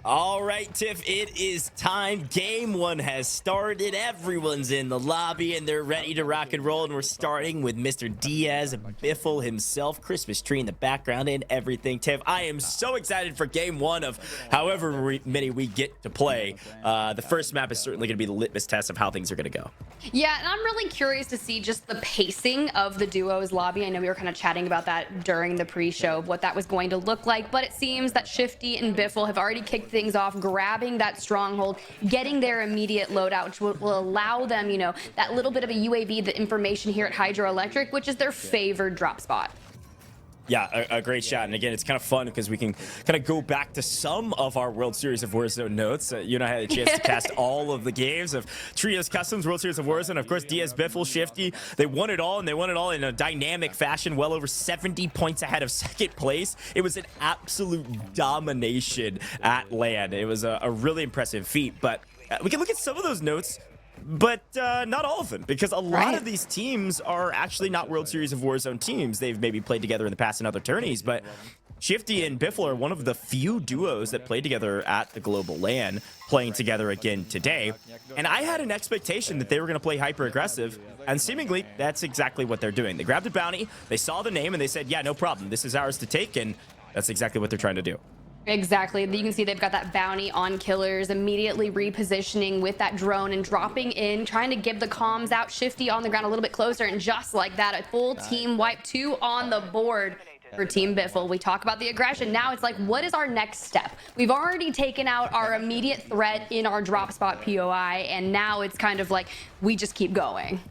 All right, Tiff, it is time. Game one has started. Everyone's in the lobby and they're ready to rock and roll. And we're starting with Mr. Diazbiffle himself, Christmas tree in the background and everything. Tiff, I am so excited for game one of however many we get to play. The first map is certainly going to be the litmus test of how things are going to go. Yeah, and I'm really curious to see just the pacing of the duos lobby. I know we were kind of chatting about that during the pre-show, what that was going to look like, but it seems that Shifty and Biffle have already kicked things off, grabbing that stronghold, getting their immediate loadout, which will allow them, you know, that little bit of a UAV, the information here at Hydroelectric, which is their favored drop spot. Yeah, a great shot. And again, it's kind of fun because we can kind of go back to some of our World Series of Warzone notes. You and I had a chance to cast all of the games of Trios Customs, World Series of Warzone. Of course, Diazbiffle, Shifty, they won it all, and they won it all in a dynamic fashion, well over 70 points ahead of second place. It was an absolute domination at LAN. It was a really impressive feat, but we can look at some of those notes, but not all of them, because a lot of these teams are actually not World Series of Warzone teams. They've maybe played together in the past in other tourneys, but Shifty and Biffle are one of the few duos that played together at the global LAN, playing together again today. And I had an expectation that they were going to play hyper aggressive, and seemingly that's exactly what they're doing. They grabbed a bounty, they saw the name, and they said, yeah, no problem, this is ours to take, and that's exactly what they're trying to do. Exactly. You can see they've got that bounty on killers, immediately repositioning with that drone and dropping in, trying to give the comms out. Shifty on the ground a little bit closer, and just like that, a full team wipe, 2 on the board for Team Biffle. We talk about the aggression. Now it's like, what is our next step? We've already taken out our immediate threat in our drop spot POI, and now it's kind of like, we just keep going.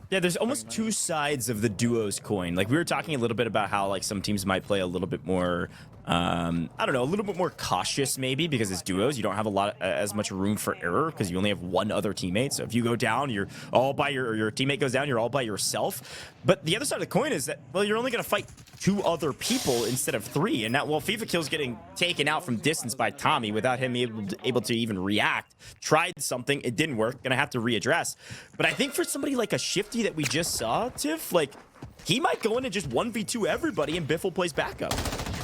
Yeah, there's almost two sides of the duos coin. Like, we were talking a little bit about how, like, some teams might play a little bit more, I don't know, a little bit more cautious maybe, because it's duos. You don't have a lot as much room for error because you only have one other teammate. So if you go down, you're all by your teammate goes down, you're all by yourself. But the other side of the coin is that, well, you're only going to fight 2 other people instead of 3. And now, well, FIFA Kill's getting taken out from distance by Tommy without him able to even react. Tried something, it didn't work, gonna have to readdress. But I think for somebody like a Shifty that we just saw, Tiff, like, he might go in and just 1v2 everybody and Biffle plays backup.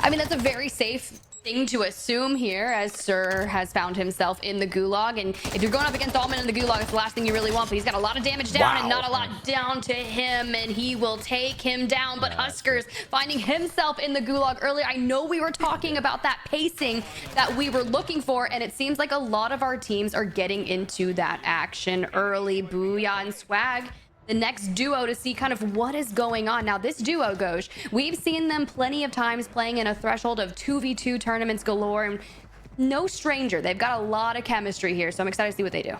I mean, that's a very safe thing to assume here, as Sir has found himself in the gulag. And if you're going up against Allman in the gulag, it's the last thing you really want, but he's got a lot of damage down and not a lot down to him, and he will take him down. But Huskerrs finding himself in the gulag earlier. I know we were talking about that pacing that we were looking for, and it seems like a lot of our teams are getting into that action early. Booyah and Swagg, the next duo, to see kind of what is going on. Now, this duo, Goj, we've seen them plenty of times playing in a threshold of 2v2 tournaments galore, and no stranger. They've got a lot of chemistry here, so I'm excited to see what they do.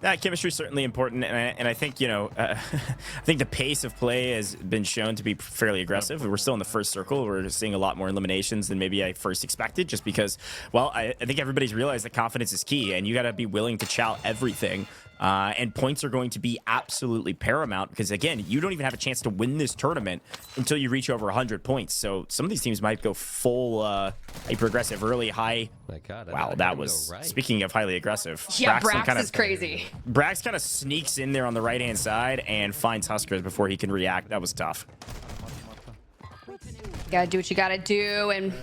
That chemistry is certainly important, and I think, you know, I think the pace of play has been shown to be fairly aggressive. We're still in the first circle. We're seeing a lot more eliminations than maybe I first expected, just because, well, I think everybody's realized that confidence is key, and you got to be willing to chow everything. And points are going to be absolutely paramount, because, again, you don't even have a chance to win this tournament until you reach over 100 points. So some of these teams might go full hyper aggressive early, high. Wow, that was, speaking of highly aggressive. Yeah, Brax is crazy. Brax kind of sneaks in there on the right-hand side and finds Huskerrs before he can react. That was tough. Gotta do what you gotta do, and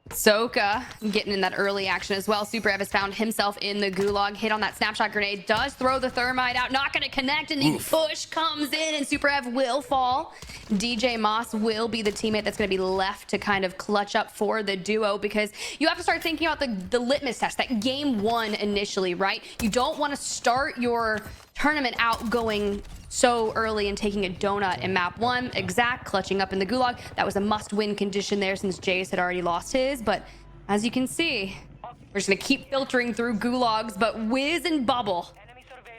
Soka getting in that early action as well. Super Ev has found himself in the gulag, hit on that snapshot grenade, does throw the thermite out, not going to connect, and the push comes in, and Super Ev will fall. DJ Moss will be the teammate that's going to be left to kind of clutch up for the duo, because you have to start thinking about the litmus test, that game one initially, right? You don't want to start your tournament out going so early and taking a donut in map 1. Exact clutching up in the gulag. That was a must-win condition there, since Jace had already lost his. But as you can see, we're just gonna keep filtering through gulags. But Wiz and Bubble,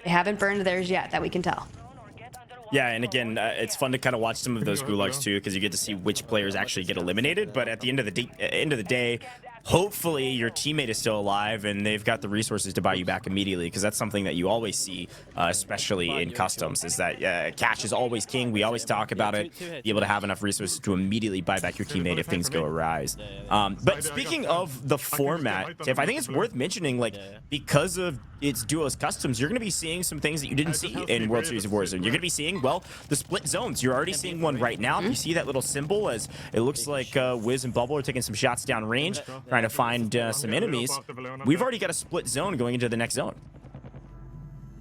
they haven't burned theirs yet, that we can tell. Yeah, and again, it's fun to kind of watch some of those gulags too, because you get to see which players actually get eliminated. But at the end of the day, hopefully your teammate is still alive and they've got the resources to buy you back immediately, because that's something that you always see, especially in customs, is that cash is always king. We always talk about it. Be able to have enough resources to immediately buy back your teammate if things go awry. But speaking of the format, Tiff, I think it's worth mentioning, like, because of its duos customs, you're going to be seeing some things that you didn't see in World Series of Warzone. You're going to be seeing, well, the split zones. You're already seeing one right now. You see that little symbol, as it looks like Wiz and Bubble are taking some shots down range, trying to find some enemies. We've already got a split zone going into the next zone.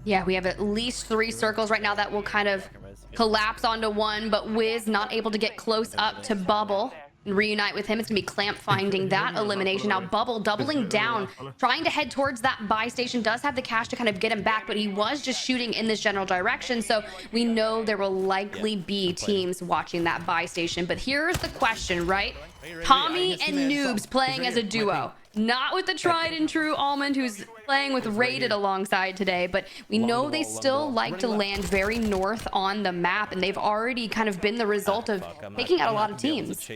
Yeah, we have at least 3 circles right now that will kind of collapse onto one, but Wiz not able to get close up to Bubble and reunite with him. It's gonna be Clamp finding that elimination. Now Bubble doubling down, trying to head towards that buy station, does have the cash to kind of get him back, but he was just shooting in this general direction, so we know there will likely be teams watching that buy station. But here's the question, right? Tommy and Noobs playing as a duo, not with the tried and true Almond, who's playing with Rated alongside today, but we know they still like to land very north on the map, and they've already kind of been the result of taking out a lot of teams.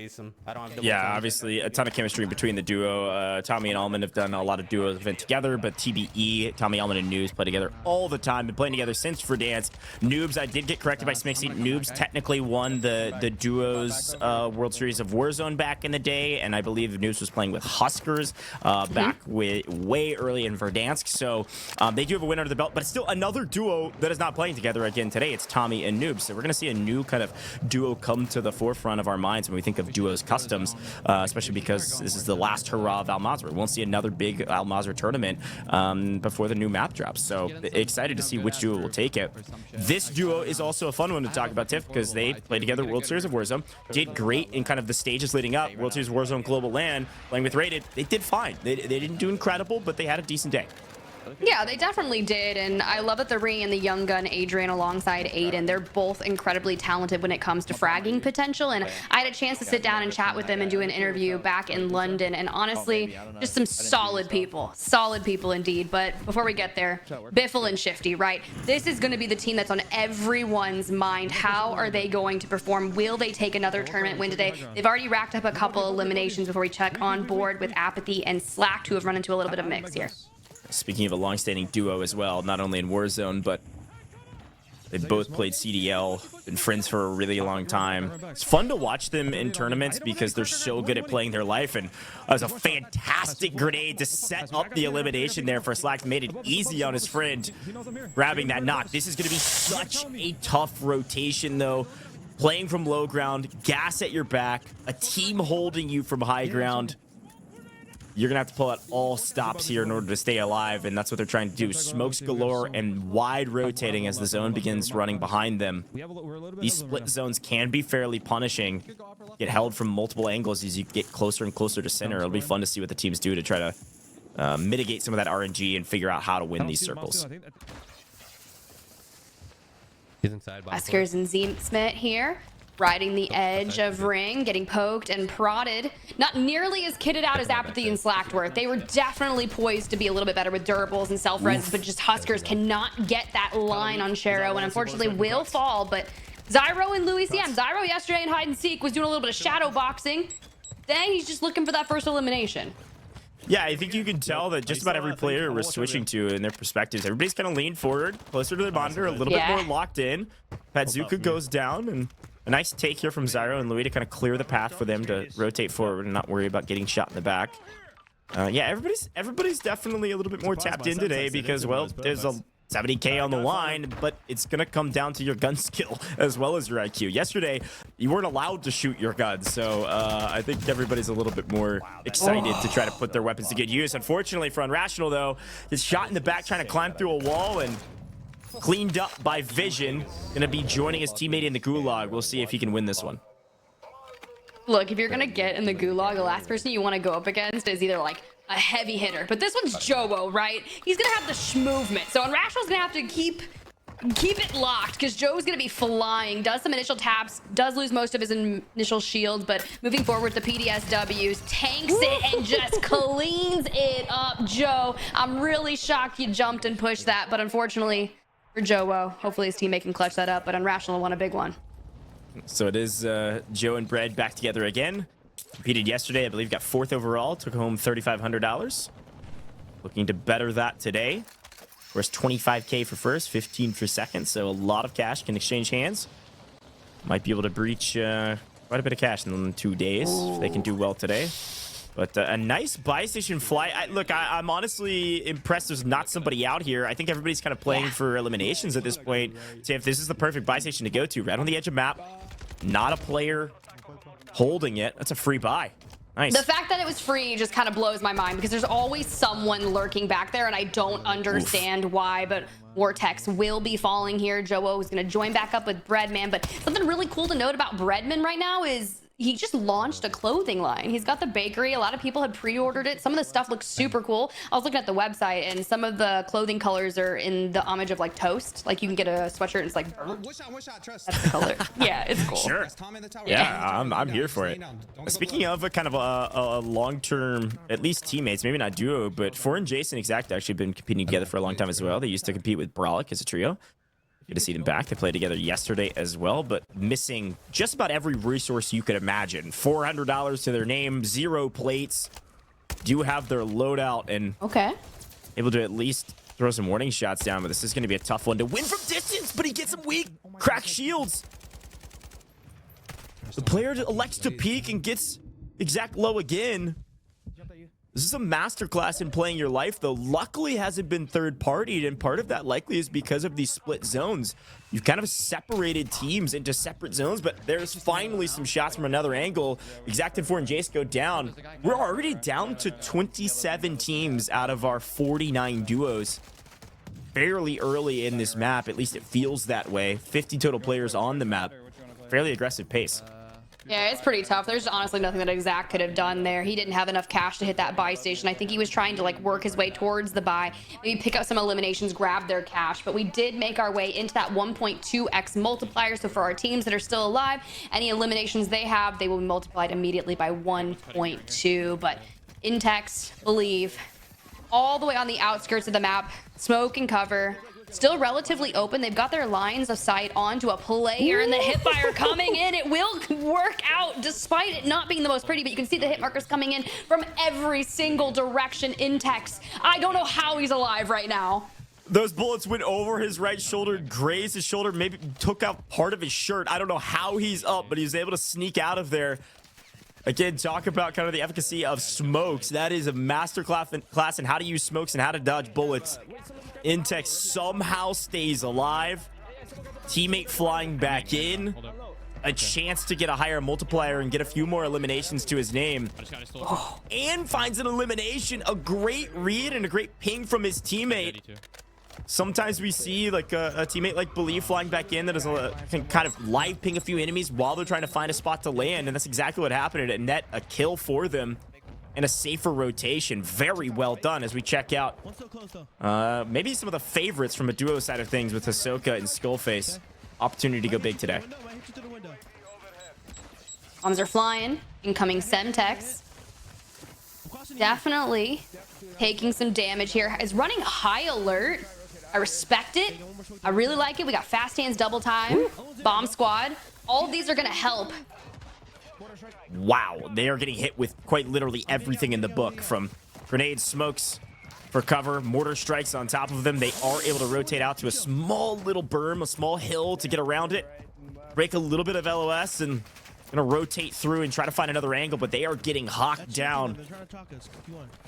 Yeah, obviously a ton of chemistry between the duo. Tommy and Almond have done a lot of duo event together, but TBE, Tommy, Almond, and Noobs play together all the time. Been playing together since Verdansk. Noobs, I did get corrected by Smixy. Noobs technically won the duos World Series of Warzone back in the day, and I believe Noobs was playing with Huskerrs back way early in Verdansk. So they do have a win under the belt, but it's still another duo that is not playing together again today. It's Tommy and Noobs. So we're going to see a new kind of duo come to the forefront of our minds when we think of duos customs, especially because this is the last hurrah of Al Mazrah. We won't see another big Al Mazrah tournament before the new map drops. So excited to see which duo will take it. This duo is also a fun one to talk about, Tiff, because they played together World Series of Warzone, did great in kind of the stages leading up. World Series of Warzone Global LAN, playing with Rated, they did fine. They didn't do incredible, but they had a decent day. Yeah, they definitely did, and I love that they're bringing in the young gun Adrian alongside Aydan. They're both incredibly talented when it comes to fragging potential, and I had a chance to sit down and chat with them and do an interview back in London, and honestly, just some solid people indeed. But before we get there, Biffle and Shifty, right? This is going to be the team that's on everyone's mind. How are they going to perform? Will they take another tournament win today? They've already racked up a couple eliminations before we check on board with Apathy and Slack, who have run into a little bit of mix here. Speaking of a long-standing duo as well, not only in Warzone, but they both played CDL, been friends for a really long time. It's fun to watch them in tournaments because they're so good at playing their life, and that was a fantastic grenade to set up the elimination there for Slack. Made it easy on his friend, grabbing that knock. This is going to be such a tough rotation, though. Playing from low ground, gas at your back, a team holding you from high ground. You're gonna have to pull out all stops here in order to stay alive, and that's what they're trying to do. Smokes galore and wide rotating as the zone begins running behind them. These split zones can be fairly punishing. Get held from multiple angles as you get closer and closer to center. It'll be fun to see what the teams do to try to mitigate some of that RNG and figure out how to win these circles. Huskerrs and Smith here, riding the edge of ring, getting poked and prodded. Not nearly as kitted out as Apathy and Slack were. They were definitely poised to be a little bit better with durables and self-res, but just Huskerrs cannot get that line on Joewo, and unfortunately will fall. But Zyro and Louis CM. Zyro yesterday in hide and seek was doing a little bit of shadow boxing. Then he's just looking for that first elimination. Yeah, I think you can tell that just about every player we're switching to in their perspectives. Everybody's kind of leaned forward, closer to the monitor, a little bit more locked in. Padzuka goes down, and a nice take here from Zyro and Louis to kind of clear the path for them to rotate forward and not worry about getting shot in the back. Yeah, everybody's definitely a little bit more tapped in today because, well, there's a 70K on the line, but it's going to come down to your gun skill as well as your IQ. Yesterday, you weren't allowed to shoot your guns, so I think everybody's a little bit more excited to try to put their weapons to good use. Unfortunately for Unrational, though, is shot in the back trying to climb through a wall and cleaned up by Vision. Going to be joining his teammate in the Gulag. We'll see if he can win this one. Look, if you're going to get in the Gulag, the last person you want to go up against is either like a heavy hitter, but this one's Joewo, right? He's gonna have the movement, so Unrational's gonna have to keep it locked because Joe's gonna be flying. Does some initial taps, does lose most of his initial shield, but moving forward, the PDSWs tanks it and just cleans it up. Joe, I'm really shocked you jumped and pushed that, but unfortunately for Joewo, hopefully his teammate can clutch that up. But Unrational won a big one. So it is Joe and Bread back together again. Competed yesterday, I believe, got 4th overall, took home $3,500. Looking to better that today. Of course, 25K for first, 15 for second, so a lot of cash can exchange hands. Might be able to breach quite a bit of cash in 2 days if they can do well today. But a nice buy station fly. Look, I'm honestly impressed there's not somebody out here. I think everybody's kind of playing for eliminations at this point. So if this is the perfect buy station to go to, right on the edge of map, not a player holding it. That's a free buy. Nice. The fact that it was free just kind of blows my mind because there's always someone lurking back there, and I don't understand why, but Vortex will be falling here. Joewo is going to join back up with Breadman, but something really cool to note about Breadman right now is he just launched a clothing line. He's got the bakery. A lot of people had pre-ordered it. Some of the stuff looks super cool. I was looking at the website, and some of the clothing colors are in the homage of like toast. Like you can get a sweatshirt and it's like burnt. That's the color. Yeah, it's cool. Sure. Yeah, I'm here for it. Speaking of a kind of a long-term, at least teammates, maybe not duo, but Four and Jason Exact actually been competing together for a long time as well. They used to compete with Brolic as a trio. Good to see them back. They played together yesterday as well, but missing just about every resource you could imagine. $400 to their name, 0 plates. Do have their loadout and able to at least throw some warning shots down, but this is going to be a tough one to win from distance, but he gets him weak. Cracked shields. The player elects to peek and gets Exact low again. This is a masterclass in playing your life, though. Luckily, hasn't been third-partied, and part of that likely is because of these split zones. You've kind of separated teams into separate zones, but there's finally some shots from another angle. Exact and 4 and Jace go down. We're already down to 27 teams out of our 49 duos. Fairly early in this map, at least it feels that way. 50 total players on the map. Fairly aggressive pace. Yeah, it's pretty tough. There's honestly nothing that Exact could have done there. He didn't have enough cash to hit that buy station. I think he was trying to like work his way towards the buy, maybe pick up some eliminations, grab their cash, but we did make our way into that 1.2x multiplier. So for our teams that are still alive, any eliminations they have, they will be multiplied immediately by 1.2. But Intex, Believe, all the way on the outskirts of the map, smoke and cover. Still relatively open. They've got their lines of sight onto a player, and the hit fire coming in. It will work out despite it not being the most pretty, but you can see the hit markers coming in from every single direction. Intex, I don't know how he's alive right now. Those bullets went over his right shoulder, grazed his shoulder, maybe took out part of his shirt. I don't know how he's up, but he was able to sneak out of there. Again, talk about kind of the efficacy of smokes. That is a master class in how to use smokes and how to dodge bullets. Intex somehow stays alive. Teammate flying back in. A chance to get a higher multiplier and get a few more eliminations to his name. Oh, and finds an elimination. A great read and a great ping from his teammate. Sometimes we see like a teammate like Believe flying back in that is can kind of live ping a few enemies while they're trying to find a spot to land, and that's exactly what happened. It net a kill for them and a safer rotation. Very well done as we check out maybe some of the favorites from a duo side of things with Hisoka and Skullface. Opportunity to go big today. Bombs are flying. Incoming Semtex. Definitely taking some damage here. Is running high alert. I respect it. I really like it. We got fast hands double time. Bomb squad. All of these are going to help. Wow, they are getting hit with quite literally everything in the book, from grenades, smokes for cover, mortar strikes on top of them. They are able to rotate out to a small little berm, a small hill to get around it, break a little bit of LOS, and gonna rotate through and try to find another angle, but they are getting hawked down.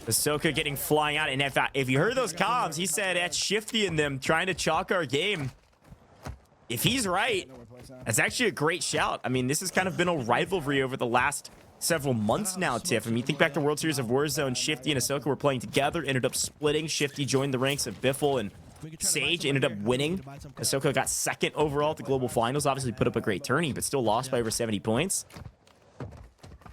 Ahsoka getting flying out, and if you heard those comms, he said that's Shifty in them trying to chalk our game. If he's right, that's actually a great shout. I mean, this has kind of been a rivalry over the last several months now, Tiff. I mean, you think back to World Series of Warzone, Shifty and Ahsoka were playing together, ended up splitting. Shifty joined the ranks of Biffle, and Sage ended up winning. Ahsoka got second overall at the global finals. Obviously put up a great tourney, but still lost by over 70 points.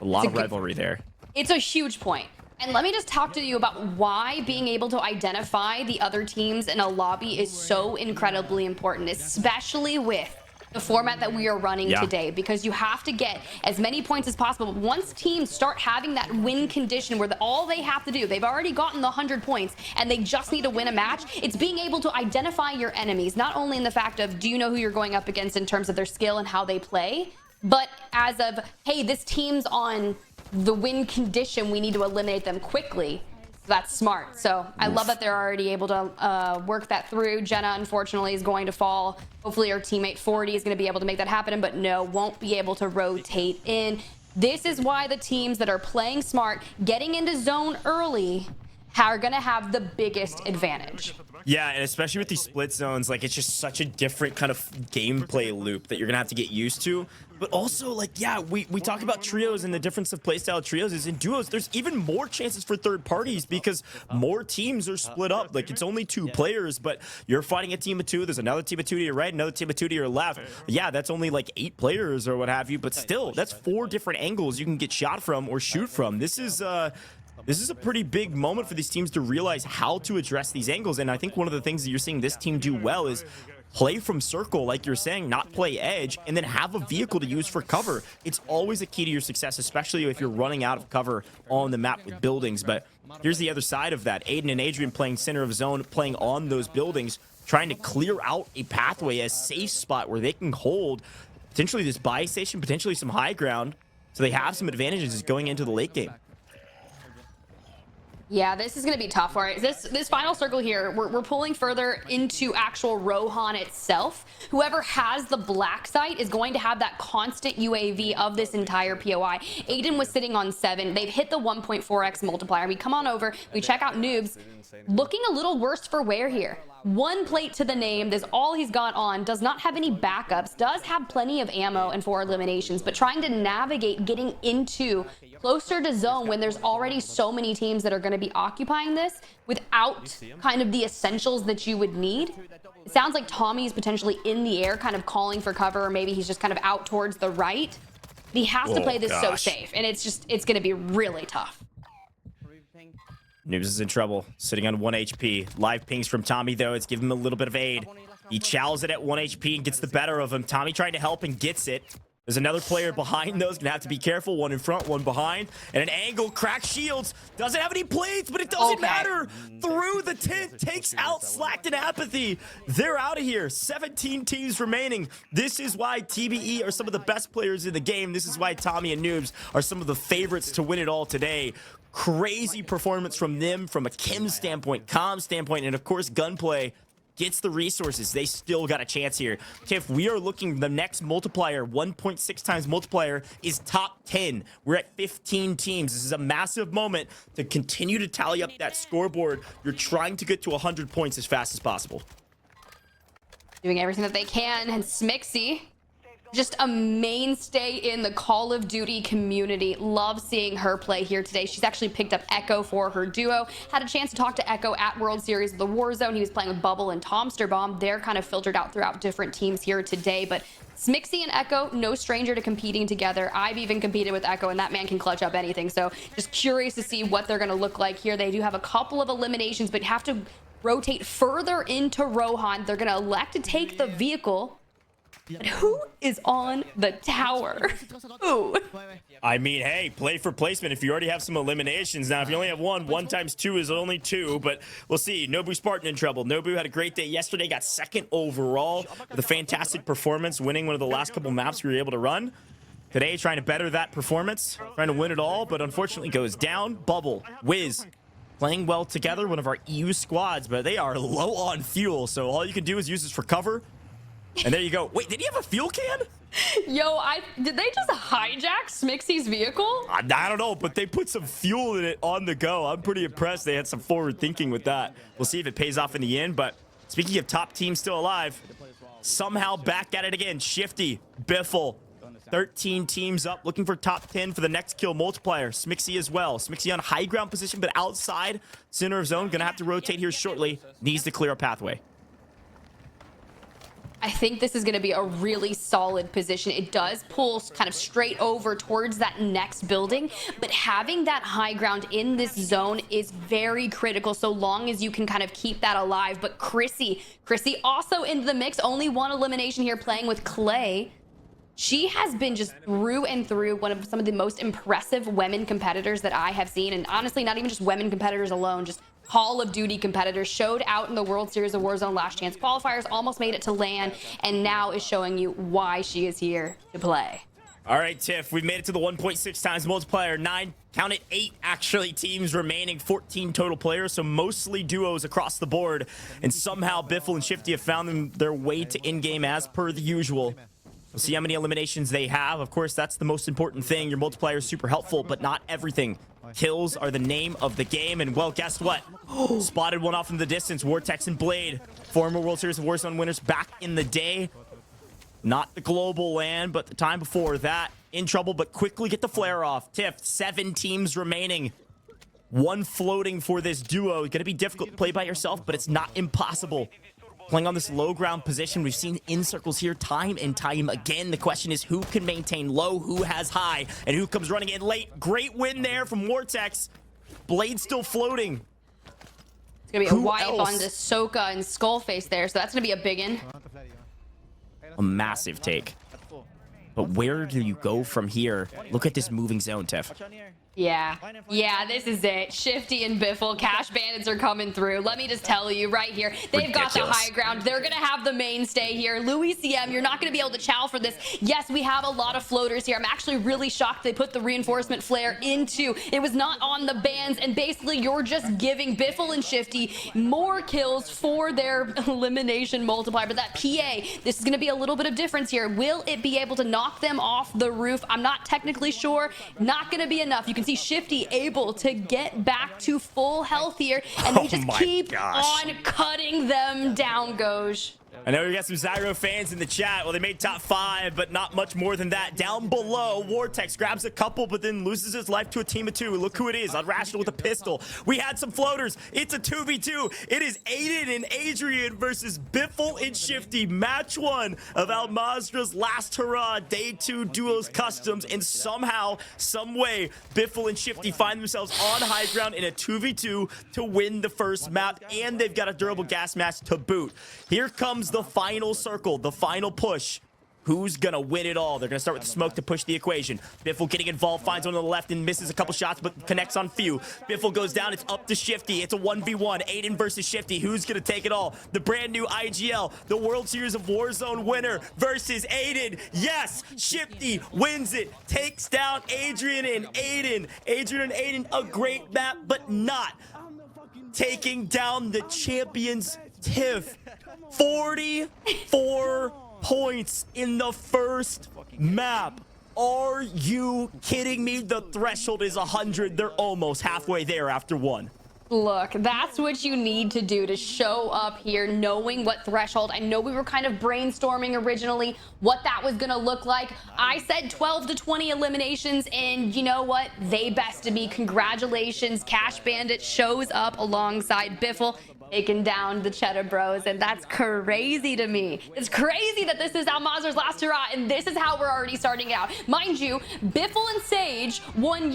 A lot of rivalry there. It's a huge point. And let me just talk to you about why being able to identify the other teams in a lobby is so incredibly important, especially with the format that we are running today, because you have to get as many points as possible. Once teams start having that win condition where all they have to do, they've already gotten the 100 points and they just need to win a match, it's being able to identify your enemies, not only in the fact of do you know who you're going up against in terms of their skill and how they play, but as of, hey, this team's on the win condition, we need to eliminate them quickly. That's smart. So I love that they're already able to work that through. Jenna, unfortunately, is going to fall. Hopefully our teammate 40 is going to be able to make that happen, but no, won't be able to rotate in. This is why the teams that are playing smart, getting into zone early, are going to have the biggest advantage. Yeah, and especially with these split zones, like, it's just such a different kind of gameplay loop that you're gonna have to get used to. But also, like, yeah, we talk about trios, and the difference of playstyle trios is in duos, there's even more chances for third parties because more teams are split up. Like, it's only 2 players, but you're fighting a team of 2. There's another team of 2 to your right, another team of 2 to your left. Yeah, that's only like 8 players or what have you, but still, that's 4 different angles you can get shot from or shoot from. This is a pretty big moment for these teams to realize how to address these angles. And I think one of the things that you're seeing this team do well is play from circle, like you're saying, not play edge, and then have a vehicle to use for cover. It's always a key to your success, especially if you're running out of cover on the map with buildings. But here's the other side of that. Aydan and Adrian playing center of zone, playing on those buildings, trying to clear out a pathway, a safe spot where they can hold potentially this buy station, potentially some high ground, so they have some advantages going into the late game. Yeah, this is going to be tough. All right, this final circle here, we're pulling further into actual Rohan itself. Whoever has the black site is going to have that constant UAV of this entire POI. Aydan was sitting on 7. They've hit the 1.4x multiplier. We come on over, we check out Noobs. Looking a little worse for wear here. 1 plate to the name. That's all he's got on. Does not have any backups. Does have plenty of ammo and 4 eliminations, but trying to navigate getting into closer to zone when there's already so many teams that are going to be occupying this without kind of the essentials that you would need. It sounds like Tommy is potentially in the air, kind of calling for cover, or maybe he's just kind of out towards the right. But he has to play this so safe, and it's going to be really tough. Noobs is in trouble, sitting on 1 HP. Live pings from Tommy, though. It's giving him a little bit of aid. He chows it at 1 HP and gets the better of him. Tommy trying to help and gets it. There's another player behind those. Gonna have to be careful. 1 in front, 1 behind. And an angle, cracked shields. Doesn't have any plates, but it doesn't matter. Through the tent, takes out Slacked and Apathy. They're out of here. 17 teams remaining. This is why TBE are some of the best players in the game. This is why Tommy and Noobs are some of the favorites to win it all today. Crazy performance from them from a chem standpoint, comm standpoint, and of course gunplay. Gets the resources. They still got a chance here. Okay, if we are looking, the next multiplier, 1.6 times multiplier, is top 10. We're at 15 teams. This is a massive moment to continue to tally up that scoreboard. You're trying to get to 100 points as fast as possible. Doing everything that they can, and Smixy, just a mainstay in the Call of Duty community. Love seeing her play here today. She's actually picked up Echo for her duo. Had a chance to talk to Echo at World Series of the Warzone. He was playing with Bubble and Tomster Bomb. They're kind of filtered out throughout different teams here today, but Smixy and Echo, no stranger to competing together. I've even competed with Echo, and that man can clutch up anything. So just curious to see what they're going to look like here. They do have a couple of eliminations, but have to rotate further into Rohan. They're going to elect to take the vehicle. But who is on the tower? Who? I mean, hey, play for placement if you already have some eliminations. Now, if you only have 1 times 2 is only 2, but we'll see. Nobu Spartan in trouble. Nobu had a great day yesterday, got 2nd overall with a fantastic performance, winning one of the last couple maps we were able to run. Today, trying to better that performance, trying to win it all, but unfortunately goes down. Bubble, Wiz, playing well together, one of our EU squads, but they are low on fuel, so all you can do is use this for cover. And there you go. Wait, did he have a fuel can? Yo, did they just hijack Smixy's vehicle? I don't know, but they put some fuel in it on the go. I'm pretty impressed. They had some forward thinking with that. We'll see if it pays off in the end. But speaking of top teams still alive, somehow back at it again. Shifty, Biffle, 13 teams up, looking for top 10 for the next kill multiplier. Smixy as well. Smixy on high ground position, but outside center of zone. Gonna have to rotate here shortly. Needs to clear a pathway. I think this is going to be a really solid position. It does pull kind of straight over towards that next building, but having that high ground in this zone is very critical so long as you can kind of keep that alive. But Chrissy also into the mix. Only 1 elimination here, playing with Clay. She has been just through and through one of some of the most impressive women competitors that I have seen. And honestly, not even just women competitors alone, just Call of Duty competitors. Showed out in the World Series of Warzone last chance qualifiers, almost made it to LAN, and now is showing you why she is here to play. All right, Tiff, we've made it to the 1.6 times multiplier. 9, count it, 8 actually teams remaining, 14 total players, so mostly duos across the board. And somehow Biffle and Shifty have found their way to in-game as per the usual. We'll see how many eliminations they have. Of course, that's the most important thing. Your multiplier is super helpful, but not everything. Kills are the name of the game, and well, guess what? Spotted one off in the distance. Vortex and Blade, former World Series of Warzone winners back in the day. Not the global LAN, but the time before that. In trouble, but quickly get the flare off. Tiff, 7 teams remaining. 1 floating for this duo. It's going to be difficult to play by yourself, but it's not impossible. Playing on this low ground position, we've seen in circles here time and time again. The question is who can maintain low, who has high, and who comes running in late. Great win there from Vortex. Blade still floating. It's going to be a wipe onto Soka and Skullface there, so that's going to be a big one. A massive take. But where do you go from here? Look at this moving zone, Tiff. Yeah, this is it. Shifty and Biffle, Cash Bandits are coming through. Let me just tell you right here, they've got the high ground. They're going to have the mainstay here. Louis CM, you're not going to be able to chow for this. Yes, we have a lot of floaters here. I'm actually really shocked they put the reinforcement flare into. It was not on the bans, and basically you're just giving Biffle and Shifty more kills for their elimination multiplier. But that PA, this is going to be a little bit of difference here. Will it be able to knock them off the roof? I'm not technically sure. Not going to be enough. You can see Shifty able to get back to full health here, and they just keep on cutting them down, Goj. I know we got some Zyro fans in the chat. Well, they made top 5, but not much more than that. Down below, Vortex grabs a couple, but then loses his life to a team of 2. Look who it is, Unrational with a pistol. We had some floaters. It's a 2v2. It is Aydan and Adrian versus Biffle and Shifty. Match 1 of Al Mazrah's last hurrah, day 2 duos customs, and somehow, some way, Biffle and Shifty find themselves on high ground in a 2v2 to win the first map, and they've got a durable gas mask to boot. Here comes the final circle, the final push. Who's gonna win it all? They're gonna start with the smoke to push the equation. Biffle getting involved, finds one on the left and misses a couple shots, but connects on few. Biffle goes down, it's up to Shifty. It's a 1v1, Aydan versus Shifty. Who's gonna take it all? The brand new IGL, the World Series of Warzone winner versus Aydan. Yes, Shifty wins it, takes down Adrian and Aydan. Adrian and Aydan, a great map, but not taking down the champions, Tiff. 44 points in the first map. Are you kidding me? The threshold is 100. They're almost halfway there after 1. Look, that's what you need to do to show up here, knowing what threshold. I know we were kind of brainstorming originally what that was going to look like. I said 12 to 20 eliminations, and you know what? They bested me. Congratulations. Cash Bandit shows up alongside Biffle, taking down the Cheddar Bros, and that's crazy to me. It's crazy that this is Al Mazrah's last hurrah, and this is how we're already starting out. Mind you, Biffle and Sage won